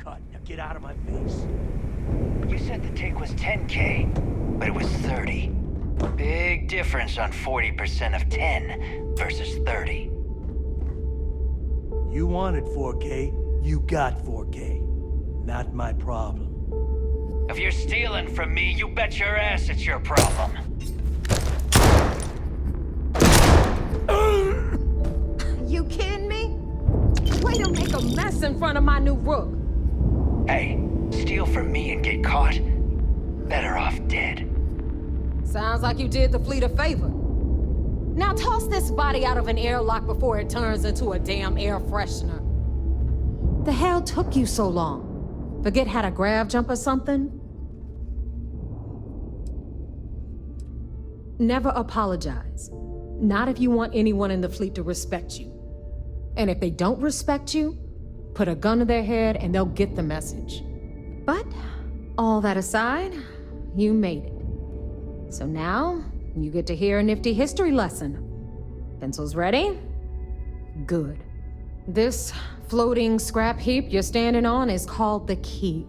cut. Now get out of my face. You said the take was 10K, but it was 30. Big difference on 40% of 10 versus 30. You wanted 4K, you got 4K. Not my problem. If you're stealing from me, you bet your ass it's your problem. You kidding me? Way to make a mess in front of my new rook. Hey, steal from me and get caught. Better off dead. Sounds like you did the fleet a favor. Now toss this body out of an airlock before it turns into a damn air freshener. The hell took you so long? Forget how to grav jump or something? Never apologize. Not if you want anyone in the fleet to respect you. And if they don't respect you, put a gun to their head and they'll get the message. But, all that aside, you made it. So now, you get to hear a nifty history lesson. Pencils ready? Good. This floating scrap heap you're standing on is called the Key.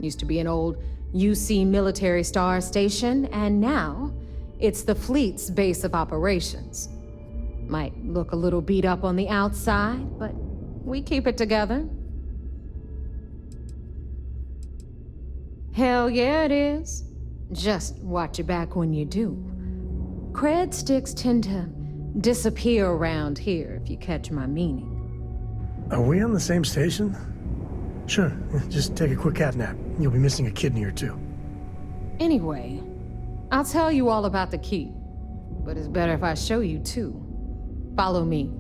Used to be an old UC military star station, and now it's the fleet's base of operations. Might look a little beat up on the outside, but we keep it together. Hell yeah, it is. Just watch your back when you do. Cred sticks tend to disappear around here, if you catch my meaning. Are we on the same station? Sure, just take a quick cat nap. You'll be missing a kidney or two. Anyway, I'll tell you all about the Key, but it's better if I show you too. Follow me.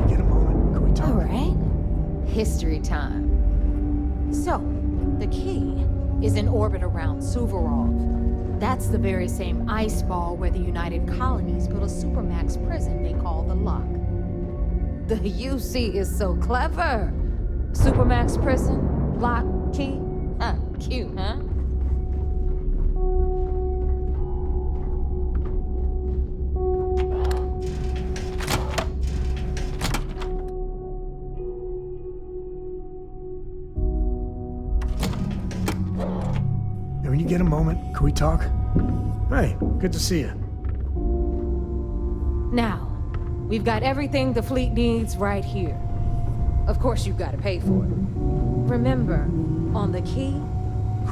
Get a moment, can we talk? All right. History time. So, the Key is in orbit around Suvorov. That's the very same ice ball where the United Colonies built a supermax prison they call the Lock. The UC is so clever. Supermax prison, Lock, Key. Cute, huh? When you get a moment, can we talk? Hey, good to see you. Now, we've got everything the fleet needs right here. Of course, you've got to pay for it. Remember, on the Key,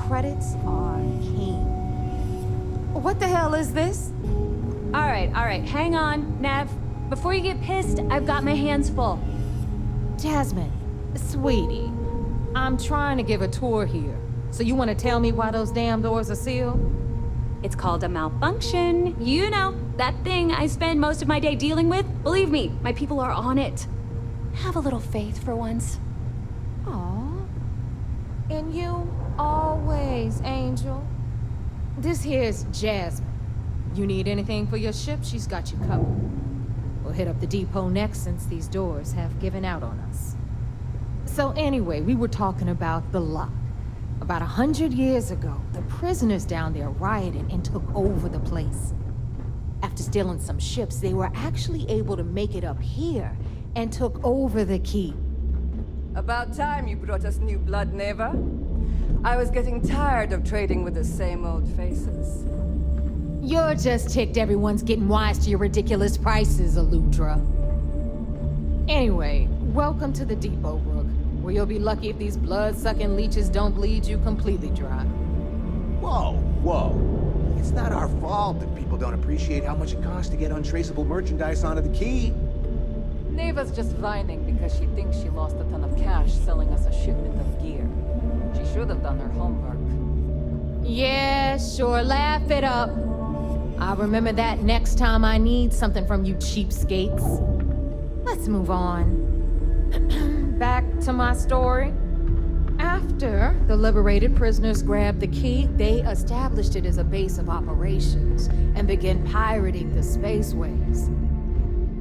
credits are king. What the hell is this? All right, hang on, Nev. Before you get pissed, I've got my hands full. Jasmine, sweetie, I'm trying to give a tour here. So you want to tell me why those damn doors are sealed? It's called a malfunction. You know, that thing I spend most of my day dealing with. Believe me, my people are on it. Have a little faith for once. Aw. And you always, Angel. This here's Jasmine. You need anything for your ship, she's got you covered. We'll hit up the depot next since these doors have given out on us. So anyway, we were talking about the Lock. About 100 years ago, the prisoners down there rioted and took over the place. After stealing some ships, they were actually able to make it up here and took over the Key. About time you brought us new blood, Neva. I was getting tired of trading with the same old faces. You're just ticked everyone's getting wise to your ridiculous prices, Aludra. Anyway, welcome to the depot, Rook, where you'll be lucky if these blood-sucking leeches don't bleed you completely dry. Whoa. It's not our fault that people don't appreciate how much it costs to get untraceable merchandise onto the Key. Neva's just whining because she thinks she lost a ton of cash selling us a shipment of gear. She should have done her homework. Yeah, sure, laugh it up. I'll remember that next time I need something from you cheapskates. Let's move on. Back to my story. After the liberated prisoners grabbed the Key, they established it as a base of operations and began pirating the spaceways.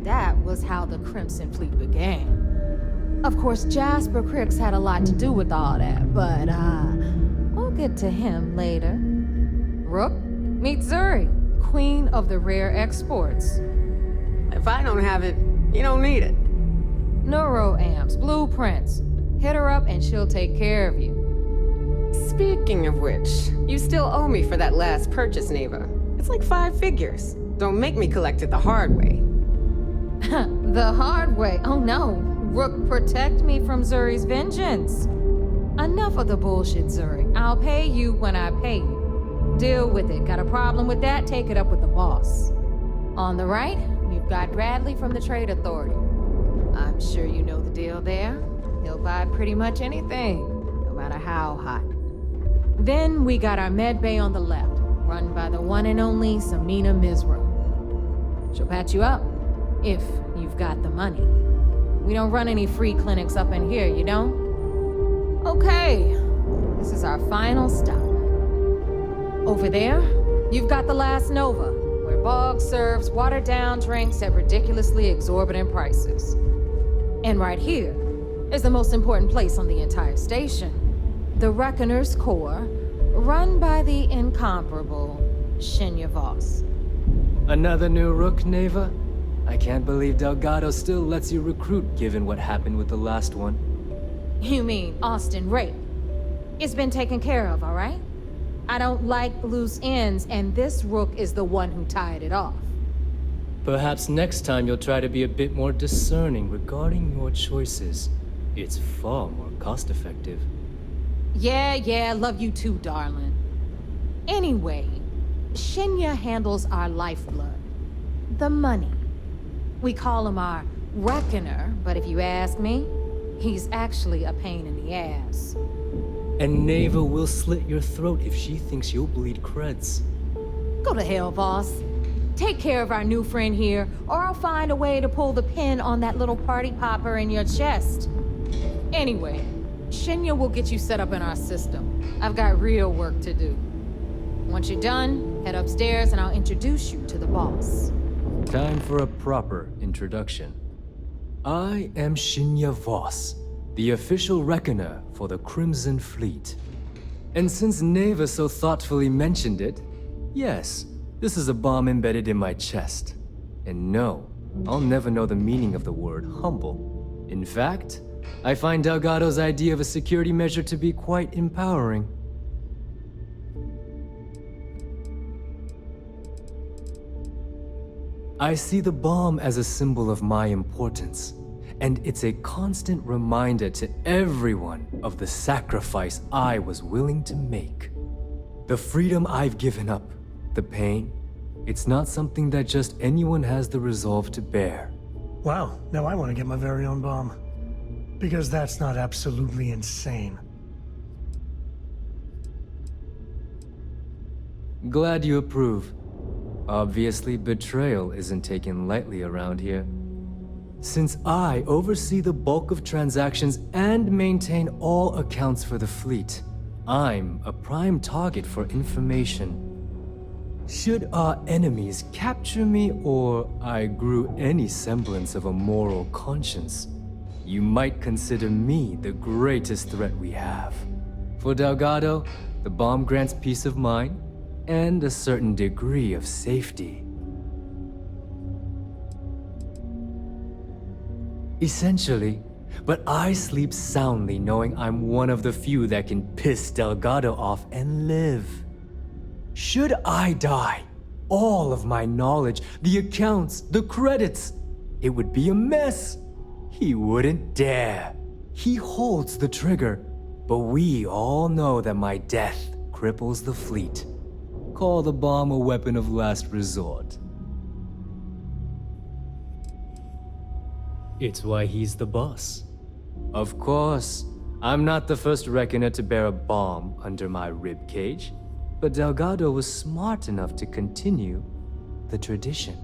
That was how the Crimson Fleet began. Of course, Jasper Cricks had a lot to do with all that, but we'll get to him later. Rook, meet Zuri, queen of the rare exports. If I don't have it, you don't need it. Neuroamp, diagrams, blueprints. Hit her up and she'll take care of you. Speaking of which, you still owe me for that last purchase, Neva. It's like 5 figures. Don't make me collect it the hard way. The hard way? Oh no. Rook, protect me from Zuri's vengeance. Enough of the bullshit, Zuri. I'll pay you when I pay you. Deal with it. Got a problem with that? Take it up with the boss. On the right, you've got Bradley from the Trade Authority. I'm sure you know the deal there. He'll buy pretty much anything, no matter how hot. Then we got our med bay on the left, run by the one and only Samina Mizra. She'll patch you up, if you've got the money. We don't run any free clinics up in here, you don't? Okay, this is our final stop. Over there, you've got the Last Nova, where Bog serves watered-down drinks at ridiculously exorbitant prices. And right here is the most important place on the entire station. The Reckoner's Core, run by the incomparable Shinya Voss. Another new Rook, Neva? I can't believe Delgado still lets you recruit given what happened with the last one. You mean Austin Rape? It's been taken care of, all right? I don't like loose ends, and this Rook is the one who tied it off. Perhaps next time you'll try to be a bit more discerning regarding your choices. It's far more cost-effective. Yeah, love you too, darling. Anyway, Shinya handles our lifeblood. The money. We call him our Reckoner, but if you ask me, he's actually a pain in the ass. And Neva will slit your throat if she thinks you'll bleed creds. Go to hell, boss. Take care of our new friend here, or I'll find a way to pull the pin on that little party popper in your chest. Anyway, Shinya will get you set up in our system. I've got real work to do. Once you're done, head upstairs and I'll introduce you to the boss. Time for a proper introduction. I am Shinya Voss, the official reckoner for the Crimson Fleet. And since Neva so thoughtfully mentioned it, yes, this is a bomb embedded in my chest. And no, I'll never know the meaning of the word humble. In fact, I find Delgado's idea of a security measure to be quite empowering. I see the bomb as a symbol of my importance, and it's a constant reminder to everyone of the sacrifice I was willing to make. The freedom I've given up, the pain, it's not something that just anyone has the resolve to bear. Wow, now I want to get my very own bomb. Because that's not absolutely insane. Glad you approve. Obviously, betrayal isn't taken lightly around here. Since I oversee the bulk of transactions and maintain all accounts for the fleet, I'm a prime target for information. Should our enemies capture me or I grew any semblance of a moral conscience, you might consider me the greatest threat we have. For Delgado, the bomb grants peace of mind and a certain degree of safety. Essentially, but I sleep soundly knowing I'm one of the few that can piss Delgado off and live. Should I die, all of my knowledge, the accounts, the credits, it would be a mess. He wouldn't dare. He holds the trigger, but we all know that my death cripples the fleet. Call the bomb a weapon of last resort. It's why he's the boss. Of course, I'm not the first reckoner to bear a bomb under my ribcage, but Delgado was smart enough to continue the tradition.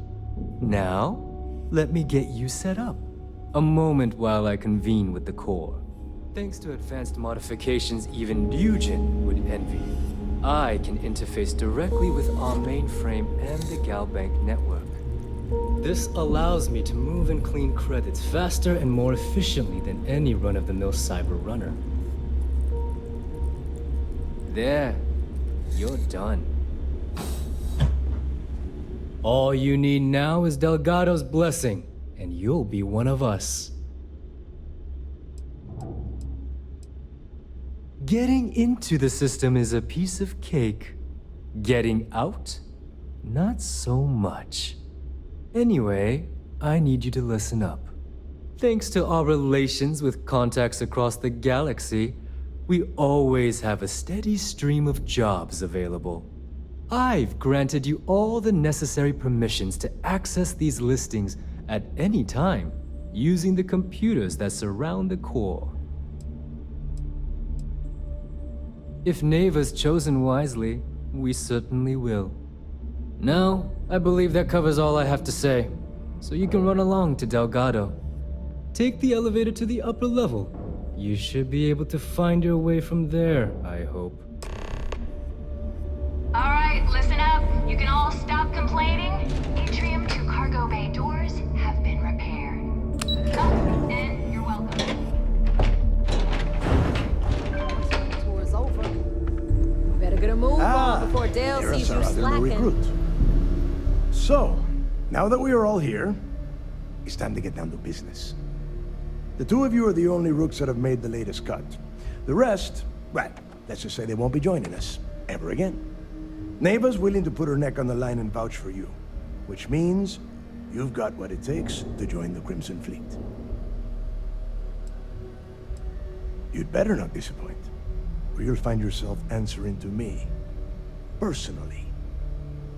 Now, let me get you set up. A moment while I convene with the core. Thanks to advanced modifications even Nugent would envy, I can interface directly with our mainframe and the Galbank network. This allows me to move and clean credits faster and more efficiently than any run-of-the-mill cyber runner. There, you're done. All you need now is Delgado's blessing, and you'll be one of us. Getting into the system is a piece of cake. Getting out? Not so much. Anyway, I need you to listen up. Thanks to our relations with contacts across the galaxy, we always have a steady stream of jobs available. I've granted you all the necessary permissions to access these listings at any time, using the computers that surround the core. If Neva's chosen wisely, we certainly will. Now, I believe that covers all I have to say, so you can run along to Delgado. Take the elevator to the upper level. You should be able to find your way from there, I hope. All right, listen up. You can all stop complaining. Atrium to cargo bay doors have been repaired. Oh, and you're welcome. Tour is over. Better get a move on before Dale There's sees our you other new slacking. recruit. So, now that we are all here, it's time to get down to business. The two of you are the only rooks that have made the latest cut. The rest, well, let's just say they won't be joining us ever again. Neva's willing to put her neck on the line and vouch for you, which means you've got what it takes to join the Crimson Fleet. You'd better not disappoint, or you'll find yourself answering to me, personally.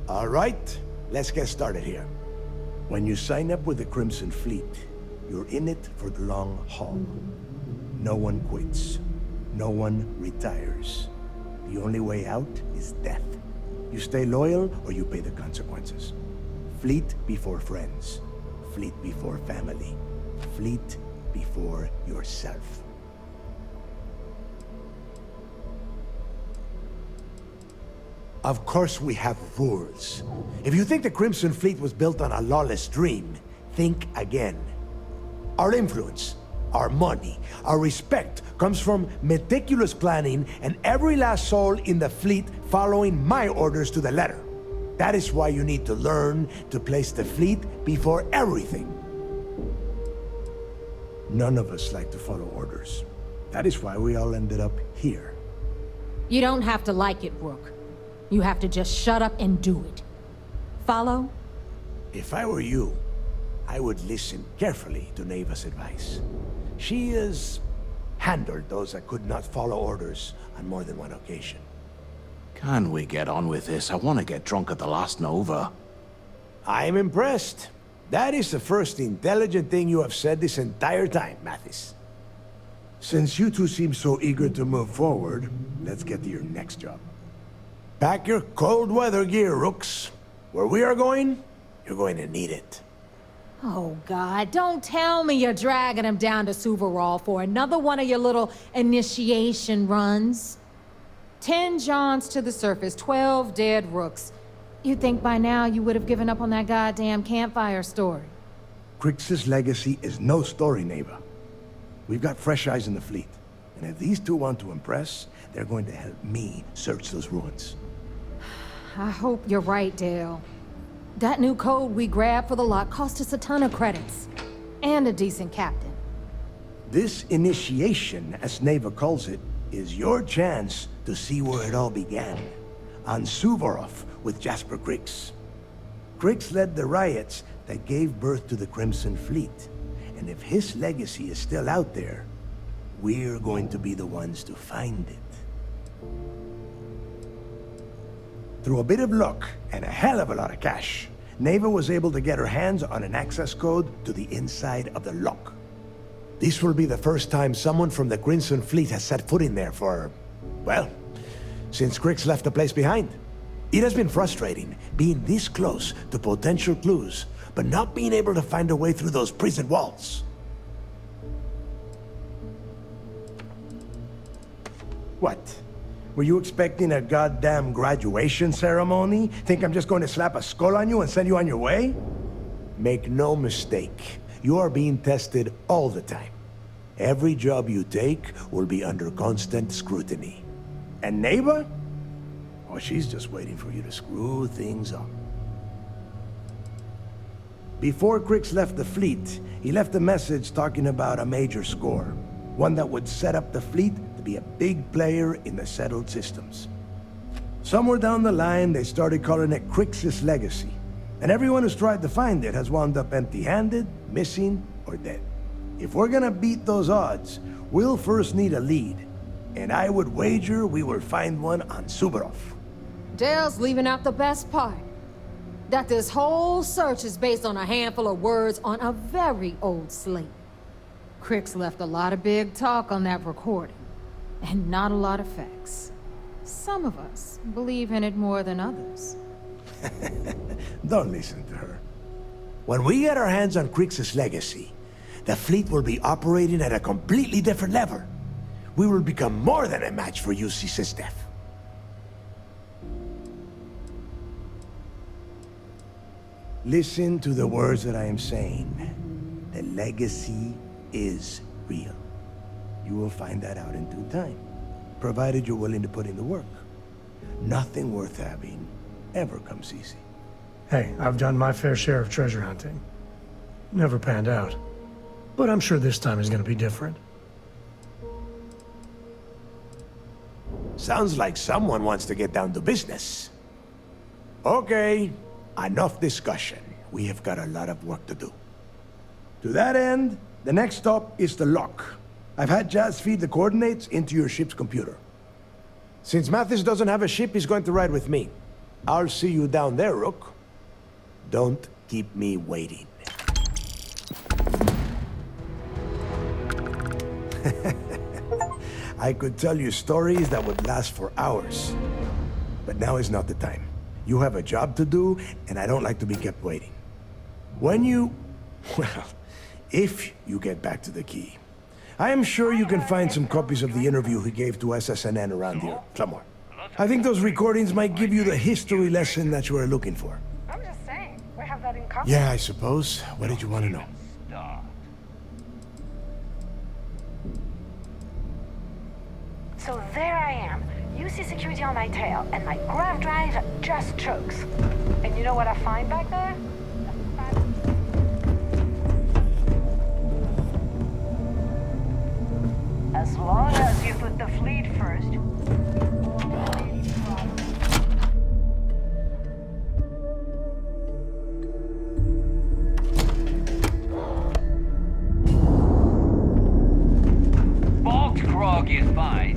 All right, let's get started here. When you sign up with the Crimson Fleet, you're in it for the long haul. No one quits. No one retires. The only way out is death. You stay loyal or you pay the consequences. Fleet before friends. Fleet before family. Fleet before yourself. Of course we have rules. If you think the Crimson Fleet was built on a lawless dream, think again. Our influence, our money, our respect comes from meticulous planning and every last soul in the fleet following my orders to the letter. That is why you need to learn to place the fleet before everything. None of us like to follow orders. That is why we all ended up here. You don't have to like it, Rook. You have to just shut up and do it. Follow? If I were you, I would listen carefully to Neva's advice. She has handled those that could not follow orders on more than one occasion. Can we get on with this? I want to get drunk at the last Nova. I'm impressed. That is the first intelligent thing you have said this entire time, Mathis. Since you two seem so eager to move forward, let's get to your next job. Pack your cold weather gear, Rooks. Where we are going, you're going to need it. Oh, God, don't tell me you're dragging him down to Suvarall for another one of your little initiation runs. 10 Johns to the surface, 12 dead Rooks. You'd think by now you would have given up on that goddamn campfire story. Crix's legacy is no story, Neva. We've got fresh eyes in the fleet. And if these two want to impress, they're going to help me search those ruins. I hope you're right, Dale. That new code we grabbed for the lot cost us a ton of credits. And a decent captain. This initiation, as Neva calls it, is your chance to see where it all began. On Suvorov with Jasper Crix. Crix led the riots that gave birth to the Crimson Fleet. And if his legacy is still out there, we're going to be the ones to find it. Through a bit of luck and a hell of a lot of cash, Neva was able to get her hands on an access code to the inside of the lock. This will be the first time someone from the Crimson Fleet has set foot in there for, well, since Crix left the place behind. It has been frustrating being this close to potential clues, but not being able to find a way through those prison walls. What? Were you expecting a goddamn graduation ceremony? Think I'm just going to slap a skull on you and send you on your way? Make no mistake, you are being tested all the time. Every job you take will be under constant scrutiny. And Neva? Oh, she's just waiting for you to screw things up. Before Crix left the fleet, he left a message talking about a major score. One that would set up the fleet to be a big player in the settled systems. Somewhere down the line, they started calling it Crixus Legacy. And everyone who's tried to find it has wound up empty-handed, missing, or dead. If we're gonna beat those odds, we'll first need a lead. And I would wager we will find one on Subarov. Dale's leaving out the best part. That this whole search is based on a handful of words on a very old slate. Crix left a lot of big talk on that recording, and not a lot of facts. Some of us believe in it more than others. Don't listen to her. When we get our hands on Crixus Legacy, the fleet will be operating at a completely different level. We will become more than a match for UC Systef. Listen to the words that I am saying. The legacy is real. You will find that out in due time, provided you're willing to put in the work. Nothing worth having ever comes easy. Hey, I've done my fair share of treasure hunting. Never panned out. But I'm sure this time is gonna be different. Sounds like someone wants to get down to business. Okay, enough discussion. We have got a lot of work to do. To that end, the next stop is the lock. I've had Jazz feed the coordinates into your ship's computer. Since Mathis doesn't have a ship, he's going to ride with me. I'll see you down there, Rook. Don't keep me waiting. I could tell you stories that would last for hours. But now is not the time. You have a job to do, and I don't like to be kept waiting. When you... well, if you get back to the key, I am sure you can find some copies of the interview he gave to SSNN around here, somewhere. I think those recordings might give you the history lesson that you are looking for. I'm just saying, we have that in common. Yeah, I suppose. What did you want to know? So there I am. You see security on my tail, and my grav drive just chokes. And you know what I find back there? As long as you put the fleet first. Bulk grog is fine.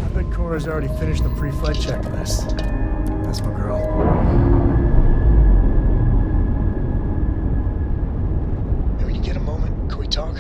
I bet Cora's already finished the pre-flight checklist. That's my girl. When you get a moment, can we talk?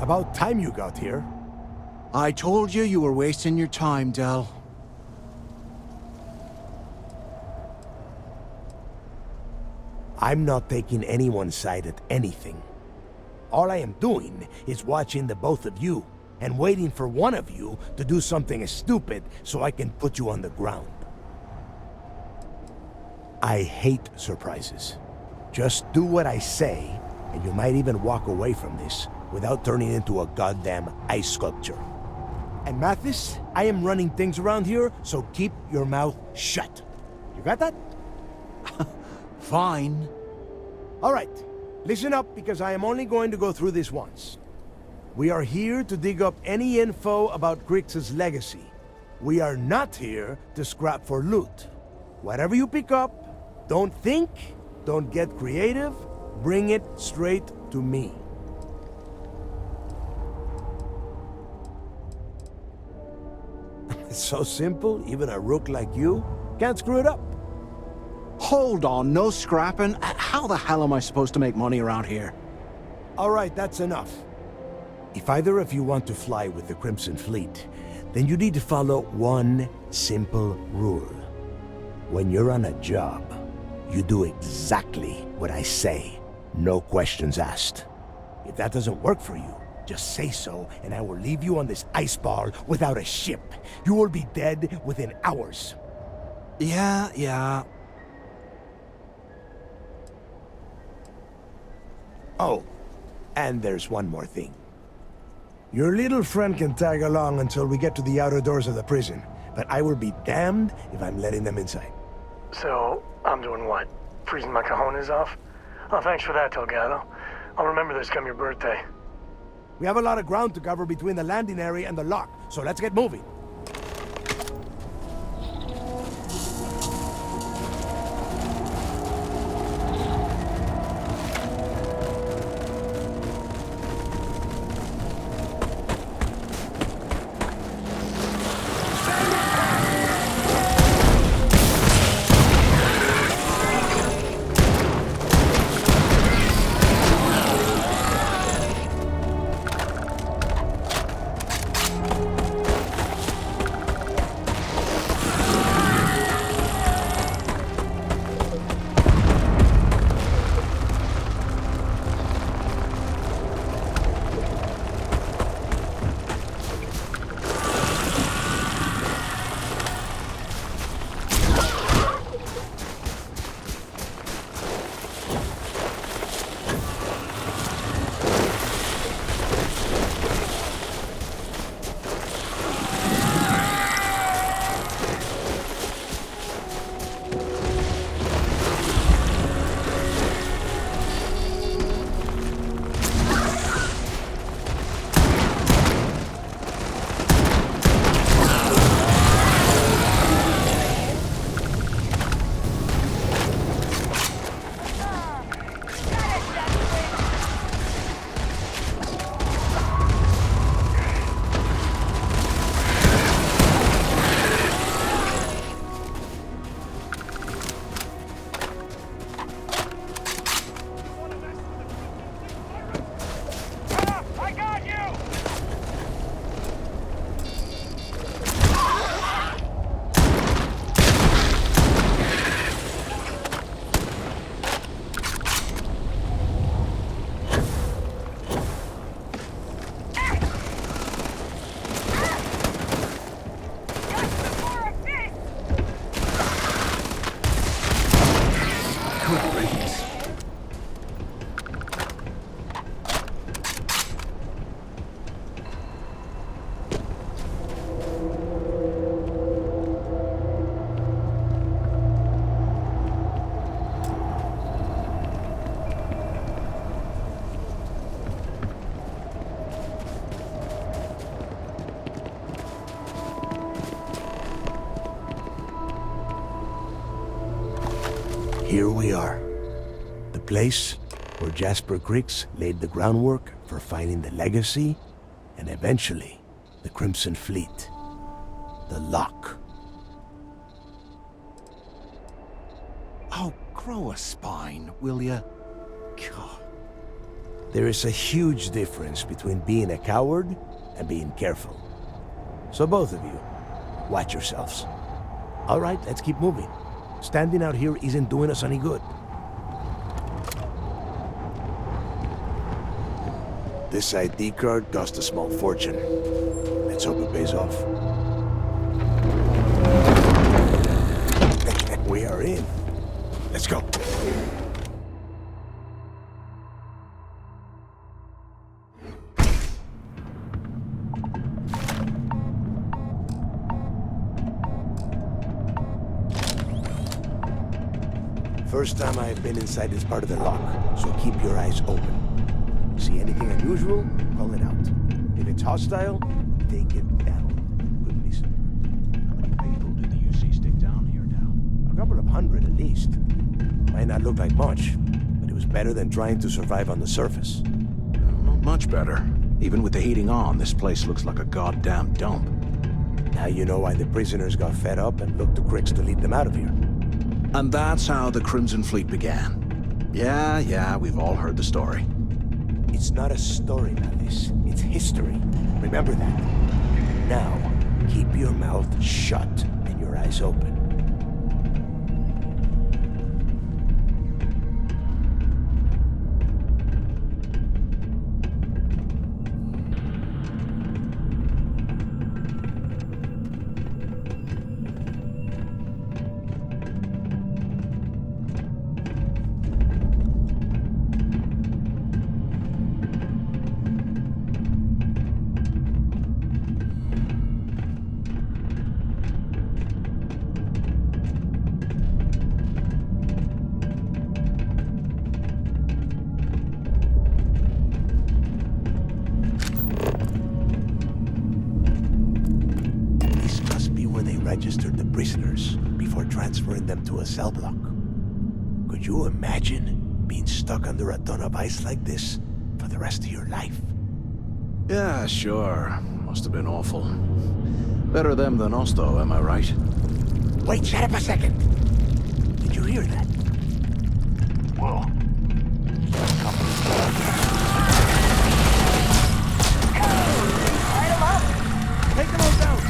About time you got here. I told you you were wasting your time, Del. I'm not taking anyone's side at anything. All I am doing is watching the both of you and waiting for one of you to do something stupid so I can put you on the ground. I hate surprises. Just do what I say, and you might even walk away from this without turning into a goddamn ice sculpture. And Mathis, I am running things around here, so keep your mouth shut. You got that? Fine. All right, listen up because I am only going to go through this once. We are here to dig up any info about Crix's legacy. We are not here to scrap for loot. Whatever you pick up, don't think, don't get creative, bring it straight to me. It's so simple, even a rook like you can't screw it up. Hold on, no scrapping. How the hell am I supposed to make money around here? All right, that's enough. If either of you want to fly with the Crimson Fleet, then you need to follow one simple rule. When you're on a job, you do exactly what I say. No questions asked. If that doesn't work for you, just say so, and I will leave you on this ice ball without a ship. You will be dead within hours. Yeah. Oh, and there's one more thing. Your little friend can tag along until we get to the outer doors of the prison, but I will be damned if I'm letting them inside. So, I'm doing what? Freezing my cojones off? Oh, thanks for that, Delgado. I'll remember this come your birthday. We have a lot of ground to cover between the landing area and the lock, so let's get moving. Here we are. The place where Jasper Griggs laid the groundwork for finding the legacy and eventually the Crimson Fleet. The lock. Oh, grow a spine, will ya? God. There is a huge difference between being a coward and being careful. So both of you, watch yourselves. All right, let's keep moving. Standing out here isn't doing us any good. This ID card cost a small fortune. Let's hope it pays off. We are in. Let's go. First time I've been inside this part of the lock, so keep your eyes open. See anything unusual, call it out. If it's hostile, take it down. Could be some. How many people do the UC stick down here now? A couple of hundred at least. Might not look like much, but it was better than trying to survive on the surface. Not much better. Even with the heating on, this place looks like a goddamn dump. Now you know why the prisoners got fed up and looked to Griggs to lead them out of here. And that's how the Crimson Fleet began. Yeah, we've all heard the story. It's not a story, Malice. It's history. Remember that. Now, your mouth shut and your eyes open. Registered the prisoners before transferring them to a cell block. Could you imagine being stuck under a ton of ice like this for the rest of your life? Yeah, sure. Must have been awful. Better them than us, though, am I right? Wait, shut up a second! Did you hear that? Whoa. Light 'em up! Take them all down!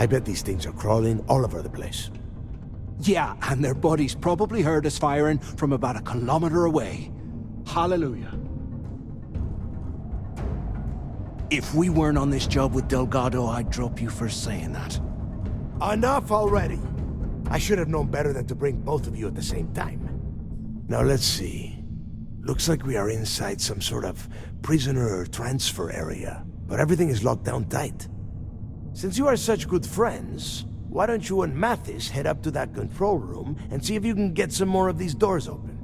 I bet these things are crawling all over the place. Yeah, and their buddies probably heard us firing from about a kilometer away. Hallelujah. If we weren't on this job with Delgado, I'd drop you for saying that. Enough already! I should have known better than to bring both of you at the same time. Now let's see. Looks like we are inside some sort of prisoner transfer area, but everything is locked down tight. Since you are such good friends, why don't you and Mathis head up to that control room and see if you can get some more of these doors open?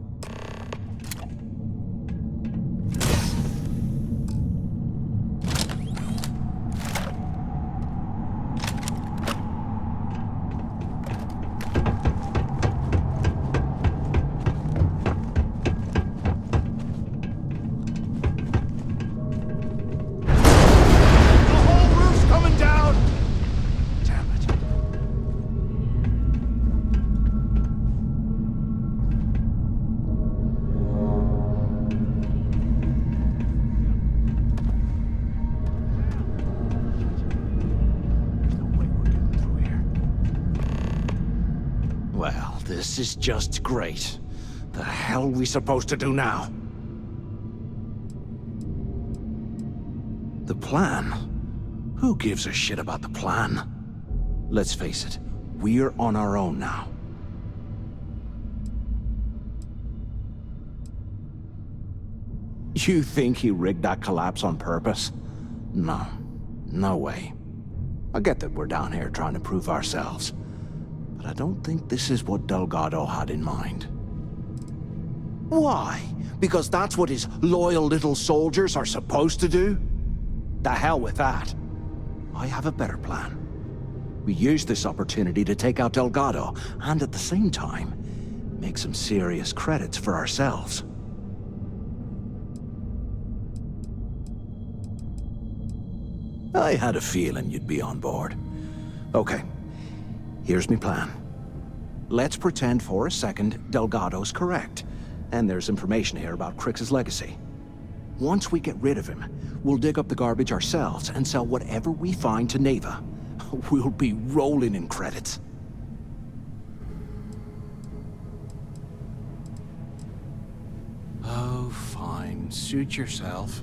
Well, this is just great. The hell are we supposed to do now? The plan? Who gives a shit about the plan? Let's face it, we're on our own now. You think he rigged that collapse on purpose? No. No way. I get that we're down here trying to prove ourselves. But I don't think this is what Delgado had in mind. Why? Because that's what his loyal little soldiers are supposed to do? The hell with that. I have a better plan. We use this opportunity to take out Delgado, and at the same time, make some serious credits for ourselves. I had a feeling you'd be on board. Okay, here's my plan. Let's pretend for a second Delgado's correct, and there's information here about Crix's legacy. Once we get rid of him, we'll dig up the garbage ourselves and sell whatever we find to Neva. We'll be rolling in credits. Suit yourself.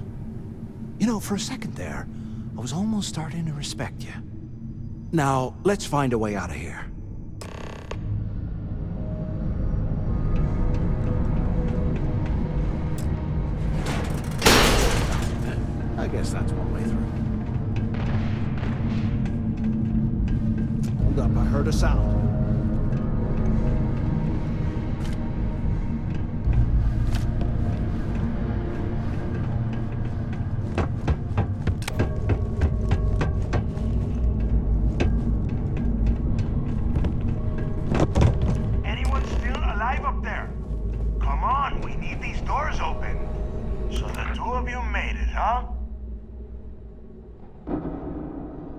You know, for a second there, I was almost starting to respect you. Now, let's find a way out of here. I guess that's one way through. Hold up, I heard a sound. Anyone still alive up there? Come on, we need these doors open. So the two of you made it, huh?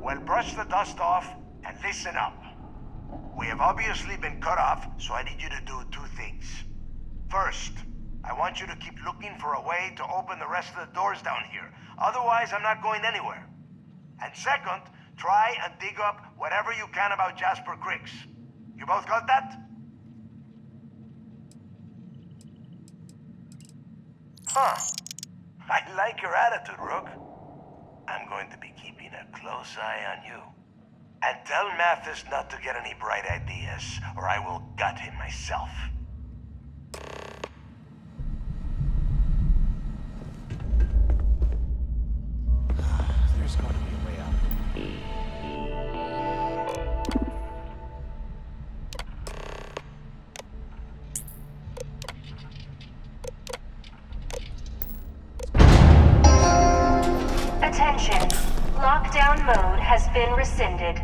Well, brush the dust off and listen up. We have obviously been cut off, so I need you to do two things. First, I want you to keep looking for a way to open the rest of the doors down here. Otherwise, I'm not going anywhere. And second, try and dig up whatever you can about Jasper Cricks. You both got that? Huh. I like your attitude, Rook. I'm going to be keeping a close eye on you. And tell Mathis not to get any bright ideas, or I will gut him myself. There's got to be a way out. Attention. Lockdown mode has been rescinded.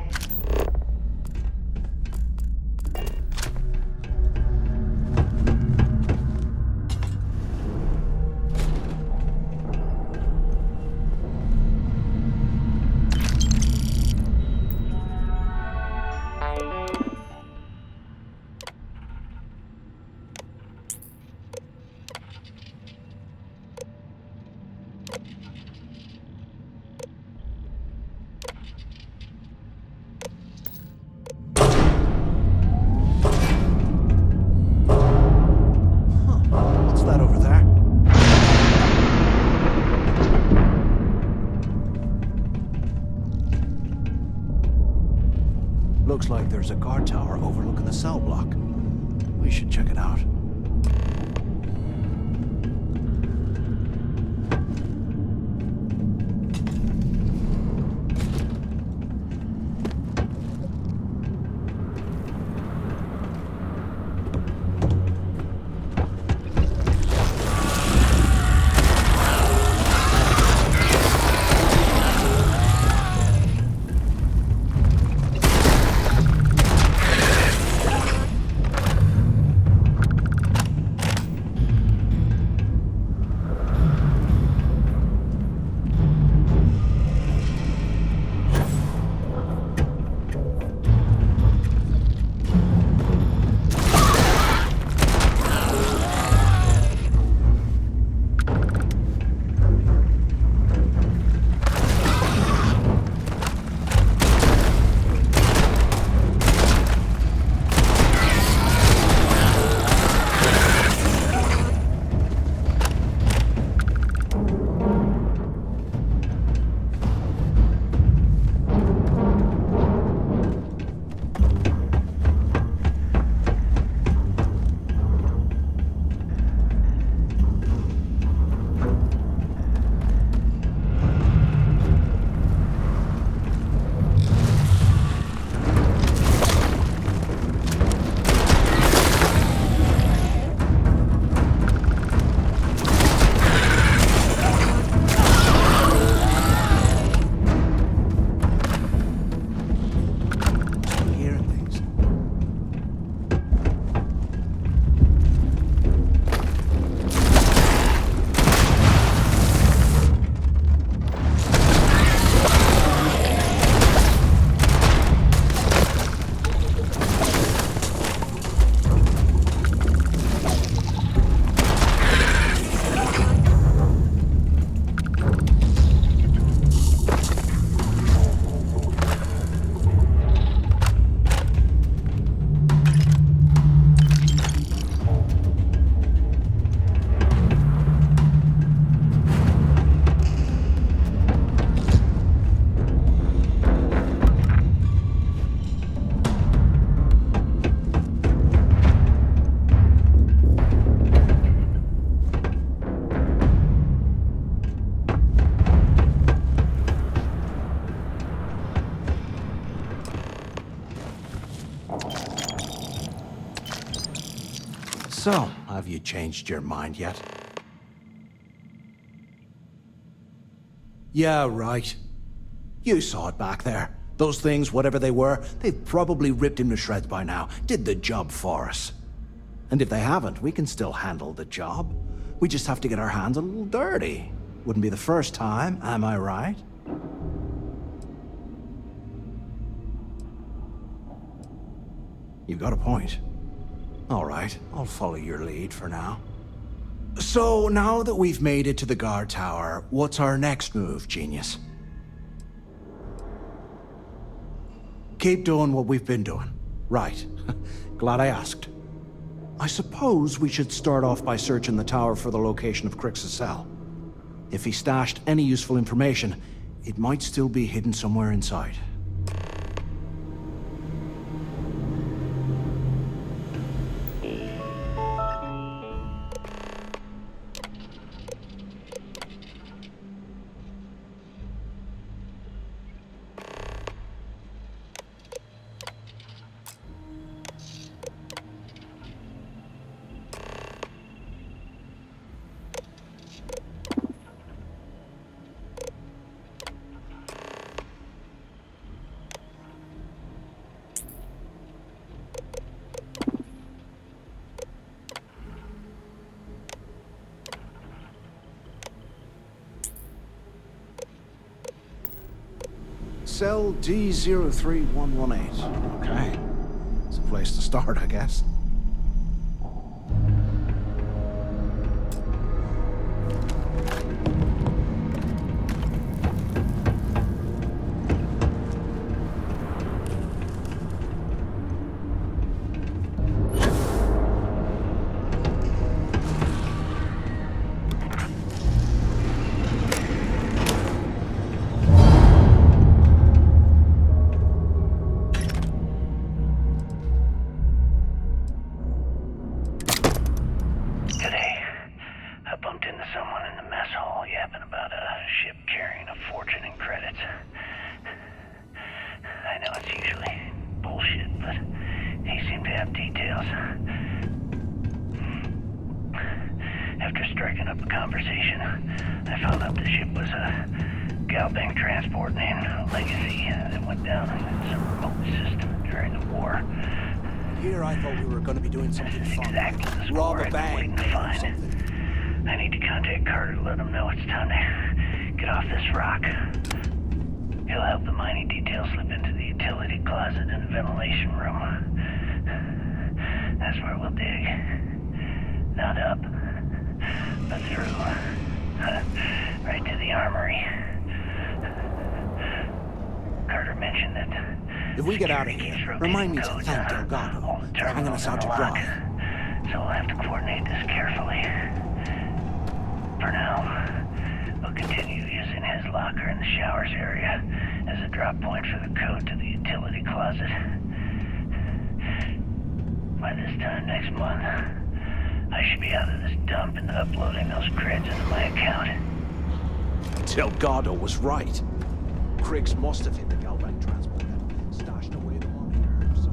What's that over there? Looks like there's a guard tower overlooking the cell block. We should check it out. So, have you changed your mind yet? Yeah, right. You saw it back there. Those things, whatever they were, they've probably ripped him to shreds by now. Did the job for us. And if they haven't, we can still handle the job. We just have to get our hands a little dirty. Wouldn't be the first time, am I right? You've got a point. All right, I'll follow your lead for now. So, now that we've made it to the guard tower, what's our next move, genius? Keep doing what we've been doing. Right. Glad I asked. I suppose we should start off by searching the tower for the location of Crix's cell. If he stashed any useful information, it might still be hidden somewhere inside. Cell D03118. Okay. It's a place to start, I guess. If we get out of here, remind me to thank Delgado for hanging us out to dry. So we'll have to coordinate this carefully. For now, we'll continue using his locker in the showers area as a drop point for the code to the utility closet. By this time next month, I should be out of this dump and uploading those creds into my account. Delgado was right. Criggs must have hit the Galbank transport and stashed away the monitors.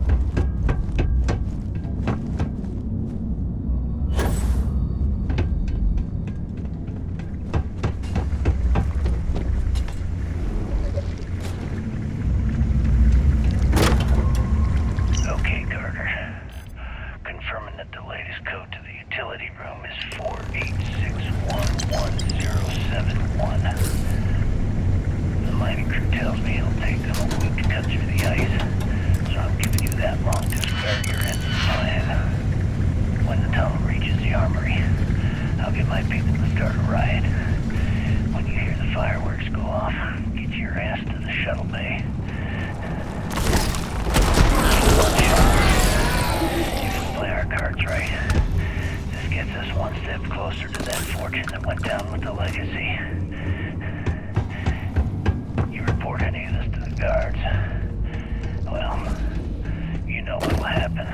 Okay, Carter. Confirming that the latest code to the utility room is 4861107. The mining crew tells me it'll take them a week to cut through the ice, so I'm giving you that long to start your end of the plan. When the tunnel reaches the armory, I'll get my people to start a riot. When you hear the fireworks go off, get your ass to the shuttle bay. If we play our cards right, this gets us one step closer to that fortune that went down with the legacy. You report any of this to the guards, well, you know what will happen.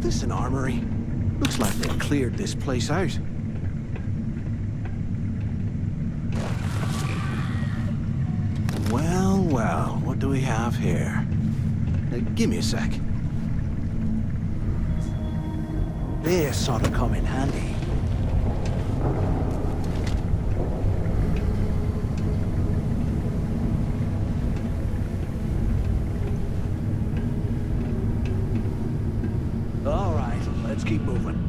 this an armory? Looks like they cleared this place out. Well, well, what do we have here? Give me a sec. This ought to come in handy. All right, let's keep moving.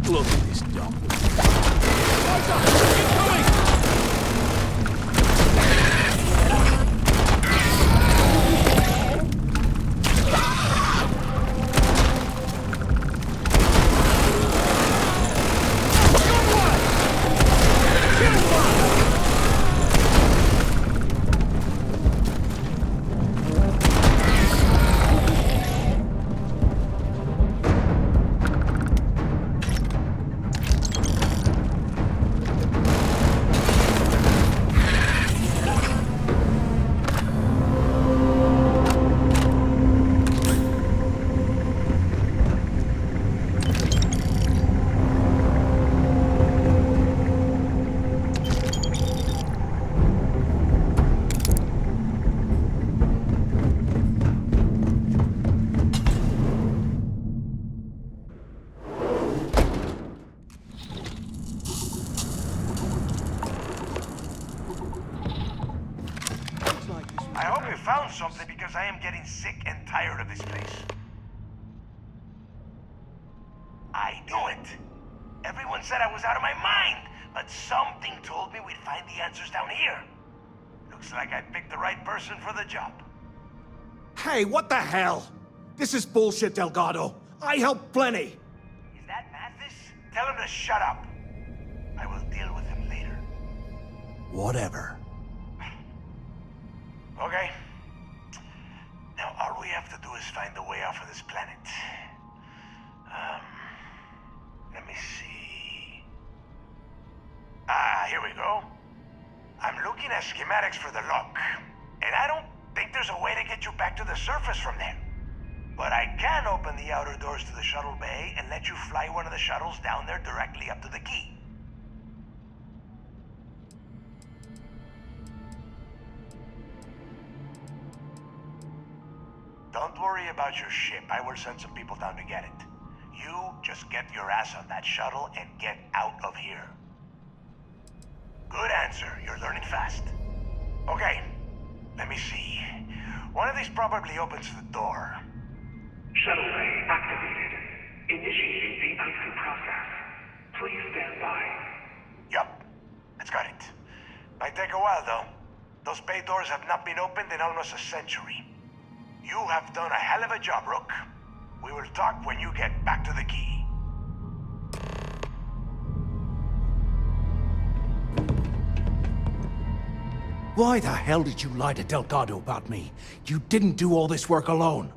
Look at this dump. I hope you found something because I am getting sick and tired of this place. I knew it. Everyone said I was out of my mind, but something told me we'd find the answers down here. Looks like I picked the right person for the job. Hey, what the hell? This is bullshit, Delgado. I helped plenty. Is that Mathis? Tell him to shut up. I will deal with him later. Whatever. Okay. Now all we have to do is find the way off of this planet. Let me see. Ah, here we go. I'm looking at schematics for the lock, and I don't think there's a way to get you back to the surface from there. But I can open the outer doors to the shuttle bay and let you fly one of the shuttles down there directly up to the key. Don't worry about your ship. I will send some people down to get it. You just get your ass on that shuttle and get out of here. Good answer. You're learning fast. Okay, let me see. One of these probably opens the door. Shuttle bay activated. Initiating the icing process. Please stand by. Yup, it's got it. Might take a while though. Those bay doors have not been opened in almost a century. You have done a hell of a job, Rook. We will talk when you get back to the key. Why the hell did you lie to Delgado about me? You didn't do all this work alone.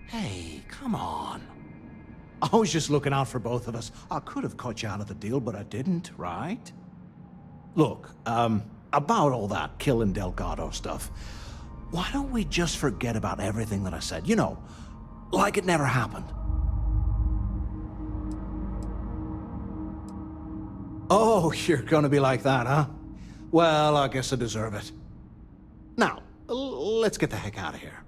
Hey, come on. I was just looking out for both of us. I could have cut you out of the deal, but I didn't, right? Look, about all that killing Delgado stuff, why don't we just forget about everything that I said? You know, like it never happened. Oh, you're gonna be like that, huh? Well, I guess I deserve it. Now, let's get the heck out of here.